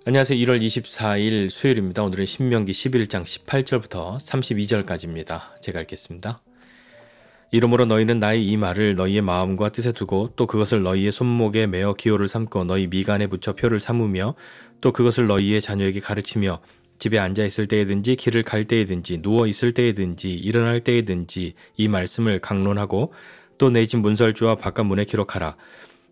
안녕하세요. 1월 24일 수요일입니다. 오늘은 신명기 11장 18절부터 32절까지입니다. 제가 읽겠습니다. 이러므로 너희는 나의 이 말을 너희의 마음과 뜻에 두고 또 그것을 너희의 손목에 매어 기호를 삼고 너희 미간에 붙여 표를 삼으며 또 그것을 너희의 자녀에게 가르치며 집에 앉아 있을 때에든지 길을 갈 때에든지 누워 있을 때에든지 일어날 때에든지 이 말씀을 강론하고 또 내 집 문설주와 바깥 문에 기록하라.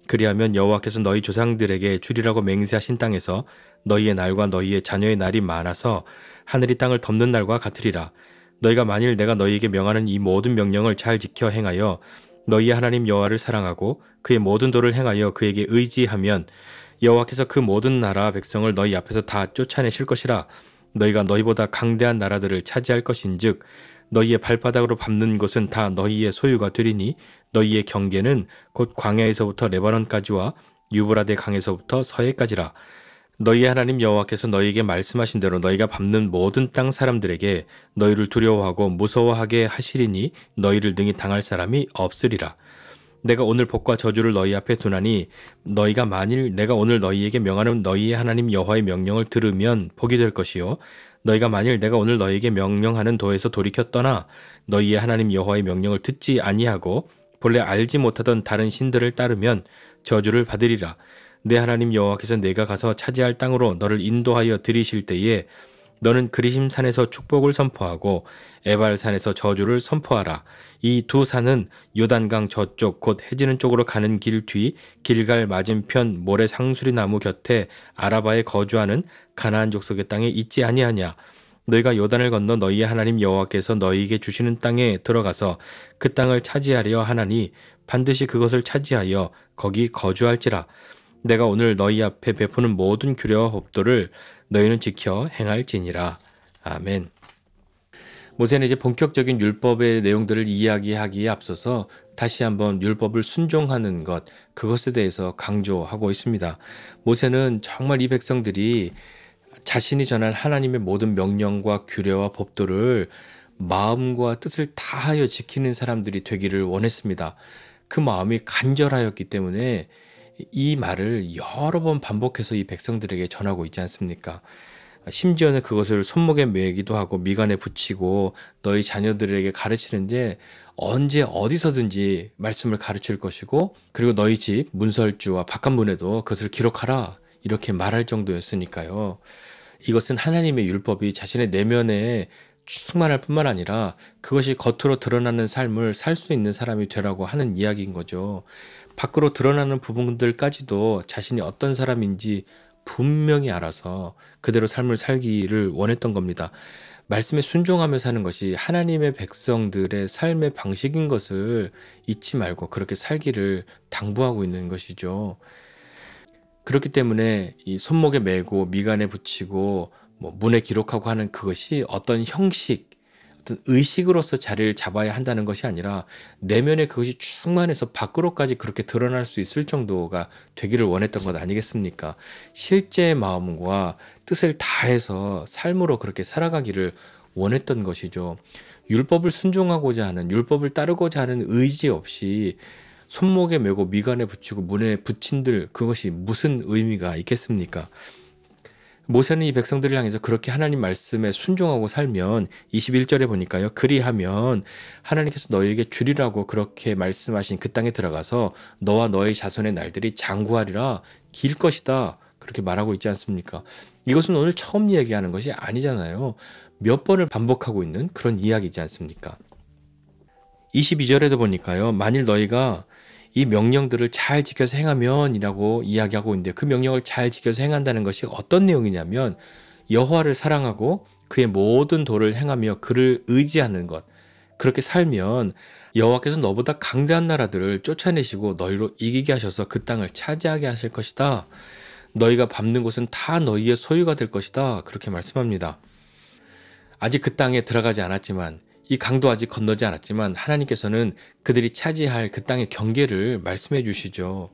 그리하면 여호와께서 너희 조상들에게 주리라고 맹세하신 땅에서 너희의 날과 너희의 자녀의 날이 많아서 하늘이 땅을 덮는 날과 같으리라. 너희가 만일 내가 너희에게 명하는 이 모든 명령을 잘 지켜 행하여 너희의 하나님 여호와를 사랑하고 그의 모든 도를 행하여 그에게 의지하면 여호와께서 그 모든 나라 백성을 너희 앞에서 다 쫓아내실 것이라. 너희가 너희보다 강대한 나라들을 차지할 것인즉 너희의 발바닥으로 밟는 곳은 다 너희의 소유가 되리니 너희의 경계는 곧 광야에서부터 레바논까지와 유브라데 강에서부터 서해까지라. 너희의 하나님 여호와께서 너희에게 말씀하신 대로 너희가 밟는 모든 땅 사람들에게 너희를 두려워하고 무서워하게 하시리니 너희를 능히 당할 사람이 없으리라. 내가 오늘 복과 저주를 너희 앞에 두나니 너희가 만일 내가 오늘 너희에게 명하는 너희의 하나님 여호와의 명령을 들으면 복이 될 것이요 너희가 만일 내가 오늘 너희에게 명령하는 도에서 돌이켜 떠나 너희의 하나님 여호와의 명령을 듣지 아니하고 본래 알지 못하던 다른 신들을 따르면 저주를 받으리라. 내 하나님 여호와께서 내가 가서 차지할 땅으로 너를 인도하여 들이실 때에 너는 그리심 산에서 축복을 선포하고 에발 산에서 저주를 선포하라. 이 두 산은 요단강 저쪽 곧 해지는 쪽으로 가는 길 뒤 길갈 맞은편 모래 상수리 나무 곁에 아라바에 거주하는 가나안 족속의 땅에 있지 아니하냐. 너희가 요단을 건너 너희의 하나님 여호와께서 너희에게 주시는 땅에 들어가서 그 땅을 차지하려 하나니 반드시 그것을 차지하여 거기 거주할지라. 내가 오늘 너희 앞에 베푸는 모든 규례와 법도를 너희는 지켜 행할지니라. 아멘. 모세는 이제 본격적인 율법의 내용들을 이야기하기에 앞서서 다시 한번 율법을 순종하는 것, 그것에 대해서 강조하고 있습니다. 모세는 정말 이 백성들이 자신이 전한 하나님의 모든 명령과 규례와 법도를 마음과 뜻을 다하여 지키는 사람들이 되기를 원했습니다. 그 마음이 간절하였기 때문에 이 말을 여러 번 반복해서 이 백성들에게 전하고 있지 않습니까? 심지어는 그것을 손목에 매기도 하고 미간에 붙이고 너희 자녀들에게 가르치는데 언제 어디서든지 말씀을 가르칠 것이고 그리고 너희 집 문설주와 바깥문에도 그것을 기록하라 이렇게 말할 정도였으니까요. 이것은 하나님의 율법이 자신의 내면에 충만할 뿐만 아니라 그것이 겉으로 드러나는 삶을 살 수 있는 사람이 되라고 하는 이야기인 거죠. 밖으로 드러나는 부분들까지도 자신이 어떤 사람인지 분명히 알아서 그대로 삶을 살기를 원했던 겁니다. 말씀에 순종하며 사는 것이 하나님의 백성들의 삶의 방식인 것을 잊지 말고 그렇게 살기를 당부하고 있는 것이죠. 그렇기 때문에 이 손목에 매고 미간에 붙이고 문에 기록하고 하는 그것이 어떤 형식, 어떤 의식으로서 자리를 잡아야 한다는 것이 아니라 내면에 그것이 충만해서 밖으로까지 그렇게 드러날 수 있을 정도가 되기를 원했던 것 아니겠습니까? 실제의 마음과 뜻을 다해서 삶으로 그렇게 살아가기를 원했던 것이죠. 율법을 순종하고자 하는, 율법을 따르고자 하는 의지 없이 손목에 메고 미간에 붙이고 문에 붙인들 그것이 무슨 의미가 있겠습니까? 모세는 이 백성들을 향해서 그렇게 하나님 말씀에 순종하고 살면 21절에 보니까요. 그리하면 하나님께서 너희에게 주리라고 그렇게 말씀하신 그 땅에 들어가서 너와 너의 자손의 날들이 장구하리라 길 것이다. 그렇게 말하고 있지 않습니까? 이것은 오늘 처음 이야기하는 것이 아니잖아요. 몇 번을 반복하고 있는 그런 이야기지 않습니까? 22절에도 보니까요. 만일 너희가 이 명령들을 잘 지켜서 행하면이라고 이야기하고 있는데 그 명령을 잘 지켜서 행한다는 것이 어떤 내용이냐면 여호와를 사랑하고 그의 모든 도를 행하며 그를 의지하는 것. 그렇게 살면 여호와께서 너보다 강대한 나라들을 쫓아내시고 너희로 이기게 하셔서 그 땅을 차지하게 하실 것이다. 너희가 밟는 곳은 다 너희의 소유가 될 것이다. 그렇게 말씀합니다. 아직 그 땅에 들어가지 않았지만 이 강도 아직 건너지 않았지만 하나님께서는 그들이 차지할 그 땅의 경계를 말씀해 주시죠.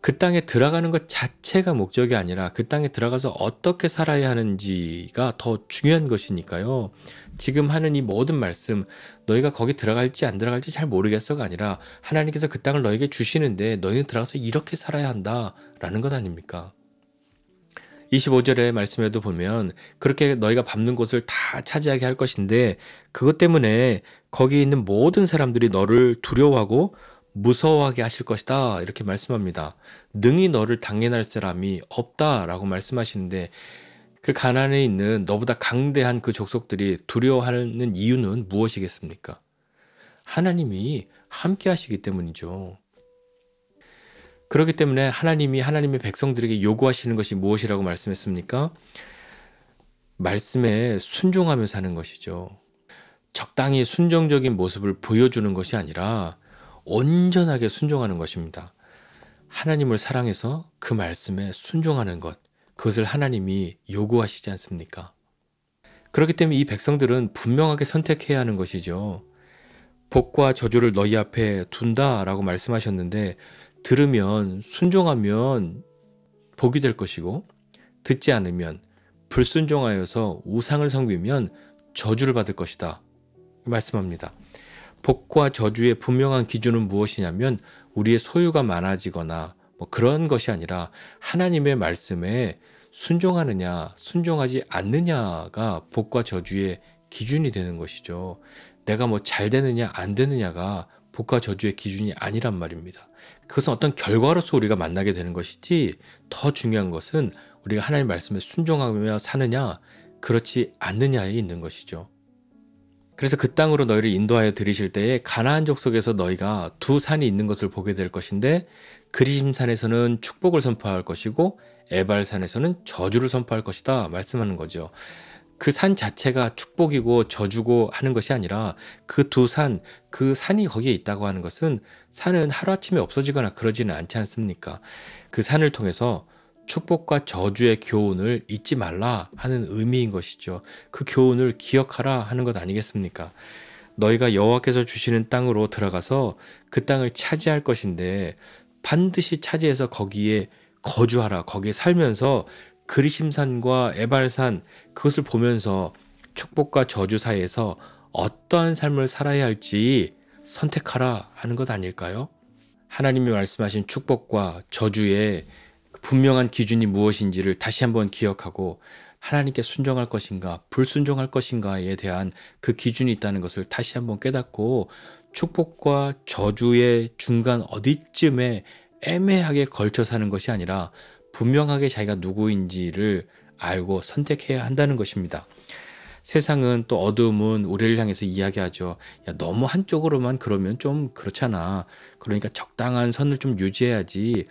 그 땅에 들어가는 것 자체가 목적이 아니라 그 땅에 들어가서 어떻게 살아야 하는지가 더 중요한 것이니까요. 지금 하는 이 모든 말씀, 너희가 거기 들어갈지 안 들어갈지 잘 모르겠어가 아니라 하나님께서 그 땅을 너에게 주시는데 너희는 들어가서 이렇게 살아야 한다라는 것 아닙니까? 25절의 말씀에도 보면 그렇게 너희가 밟는 곳을 다 차지하게 할 것인데 그것 때문에 거기 있는 모든 사람들이 너를 두려워하고 무서워하게 하실 것이다. 이렇게 말씀합니다. 능히 너를 당해낼 사람이 없다라고 말씀하시는데 그 가나안에 있는 너보다 강대한 그 족속들이 두려워하는 이유는 무엇이겠습니까? 하나님이 함께 하시기 때문이죠. 그렇기 때문에 하나님이 하나님의 백성들에게 요구하시는 것이 무엇이라고 말씀했습니까? 말씀에 순종하며 사는 것이죠. 적당히 순종적인 모습을 보여주는 것이 아니라 온전하게 순종하는 것입니다. 하나님을 사랑해서 그 말씀에 순종하는 것, 그것을 하나님이 요구하시지 않습니까? 그렇기 때문에 이 백성들은 분명하게 선택해야 하는 것이죠. 복과 저주를 너희 앞에 둔다라고 말씀하셨는데 들으면 순종하면 복이 될 것이고 듣지 않으면 불순종하여서 우상을 섬기면 저주를 받을 것이다 말씀합니다. 복과 저주의 분명한 기준은 무엇이냐면 우리의 소유가 많아지거나 뭐 그런 것이 아니라 하나님의 말씀에 순종하느냐 순종하지 않느냐가 복과 저주의 기준이 되는 것이죠. 내가 뭐 잘 되느냐 안 되느냐가 복과 저주의 기준이 아니란 말입니다. 그것은 어떤 결과로서 우리가 만나게 되는 것이지 더 중요한 것은 우리가 하나님의 말씀에 순종하며 사느냐 그렇지 않느냐에 있는 것이죠. 그래서 그 땅으로 너희를 인도하여 들이실 때에 가나안 족속에서 너희가 두 산이 있는 것을 보게 될 것인데 그리심산에서는 축복을 선포할 것이고 에발산에서는 저주를 선포할 것이다 말씀하는 거죠. 그 산 자체가 축복이고 저주고 하는 것이 아니라 그 두 산, 그 산이 거기에 있다고 하는 것은 산은 하루아침에 없어지거나 그러지는 않지 않습니까? 그 산을 통해서 축복과 저주의 교훈을 잊지 말라 하는 의미인 것이죠. 그 교훈을 기억하라 하는 것 아니겠습니까? 너희가 여호와께서 주시는 땅으로 들어가서 그 땅을 차지할 것인데 반드시 차지해서 거기에 거주하라. 거기에 살면서 그리심산과 에발산 그것을 보면서 축복과 저주 사이에서 어떠한 삶을 살아야 할지 선택하라 하는 것 아닐까요? 하나님이 말씀하신 축복과 저주의 분명한 기준이 무엇인지를 다시 한번 기억하고 하나님께 순종할 것인가 불순종할 것인가에 대한 그 기준이 있다는 것을 다시 한번 깨닫고 축복과 저주의 중간 어디쯤에 애매하게 걸쳐 사는 것이 아니라 분명하게 자기가 누구인지를 알고 선택해야 한다는 것입니다. 세상은 또 어두움은 우리를 향해서 이야기하죠. 야, 너무 한쪽으로만 그러면 좀 그렇잖아. 그러니까 적당한 선을 좀 유지해야지.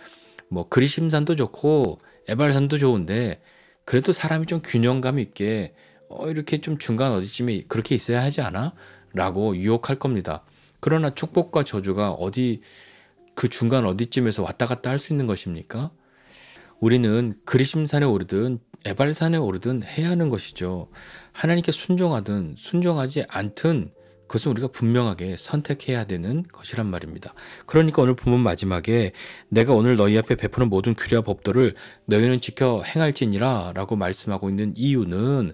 뭐 그리심산도 좋고 에발산도 좋은데 그래도 사람이 좀 균형감 있게 이렇게 좀 중간 어디쯤에 그렇게 있어야 하지 않아? 라고 유혹할 겁니다. 그러나 축복과 저주가 어디 그 중간 어디쯤에서 왔다 갔다 할 수 있는 것입니까? 우리는 그리심산에 오르든 에발산에 오르든 해야 하는 것이죠. 하나님께 순종하든 순종하지 않든 그것은 우리가 분명하게 선택해야 되는 것이란 말입니다. 그러니까 오늘 본문 마지막에 내가 오늘 너희 앞에 베푸는 모든 규례와 법도를 너희는 지켜 행할지니라 라고 말씀하고 있는 이유는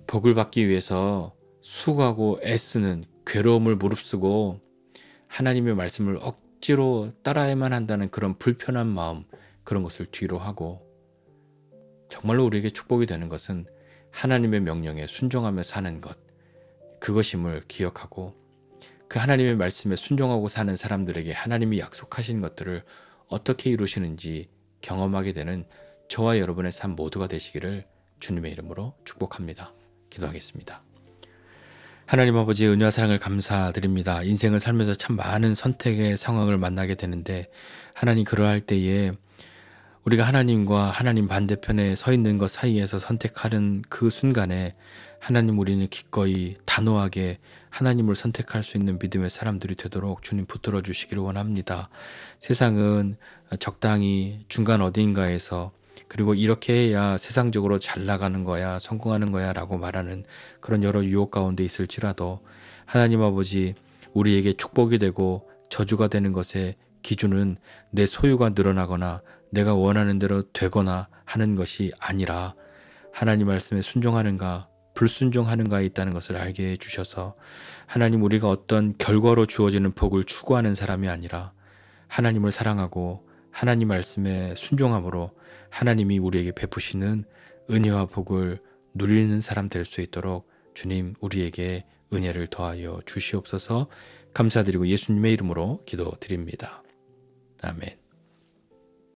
복을 받기 위해서 수고하고 애쓰는 괴로움을 무릅쓰고 하나님의 말씀을 억지로 따라야만 한다는 그런 불편한 마음 그런 것을 뒤로 하고 정말로 우리에게 축복이 되는 것은 하나님의 명령에 순종하며 사는 것, 그것임을 기억하고 그 하나님의 말씀에 순종하고 사는 사람들에게 하나님이 약속하신 것들을 어떻게 이루시는지 경험하게 되는 저와 여러분의 삶 모두가 되시기를 주님의 이름으로 축복합니다. 기도하겠습니다. 하나님 아버지의 은혜와 사랑을 감사드립니다. 인생을 살면서 참 많은 선택의 상황을 만나게 되는데 하나님, 그러할 때에 우리가 하나님과 하나님 반대편에 서 있는 것 사이에서 선택하는 그 순간에 하나님, 우리는 기꺼이 단호하게 하나님을 선택할 수 있는 믿음의 사람들이 되도록 주님 붙들어 주시기를 원합니다. 세상은 적당히 중간 어딘가에서 그리고 이렇게 해야 세상적으로 잘 나가는 거야, 성공하는 거야 라고 말하는 그런 여러 유혹 가운데 있을지라도 하나님 아버지, 우리에게 축복이 되고 저주가 되는 것의 기준은 내 소유가 늘어나거나 내가 원하는 대로 되거나 하는 것이 아니라 하나님 말씀에 순종하는가 불순종하는가에 있다는 것을 알게 해주셔서 하나님, 우리가 어떤 결과로 주어지는 복을 추구하는 사람이 아니라 하나님을 사랑하고 하나님 말씀에 순종함으로 하나님이 우리에게 베푸시는 은혜와 복을 누리는 사람 될 수 있도록 주님, 우리에게 은혜를 더하여 주시옵소서. 감사드리고 예수님의 이름으로 기도드립니다. 아멘.